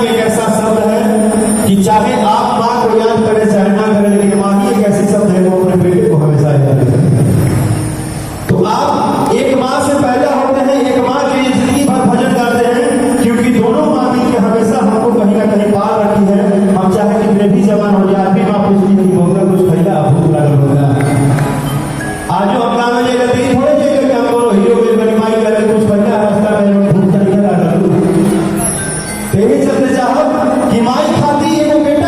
नाम एक ऐसा शब्द है कि चाहे आप माँ को याद करें चाहे ना करें, लेकिन माँ ही एक ऐसी शब्द है वो अपने बेटे को हमेशा याद करें। तो आप एक माँ से पैदा होते हैं, एक माँ के लिए जिंदगी भर भजन गाते हैं, क्योंकि दोनों माँ मिलकर हमेशा हमको कहीं ना कहीं पार रखी है। हम चाहे कितने भी जवान हो जाए, अभी माँ पूछती नहीं होगा कुछ भैया भूख लागल होगा। आज जो हम काम में लेकर थोड़े जगह के हमको हीरो के बनिमाई करके कुछ भैया रास्ता में भूख चली लागल। यही चलते चाहो कि माई खाती एगो बेटा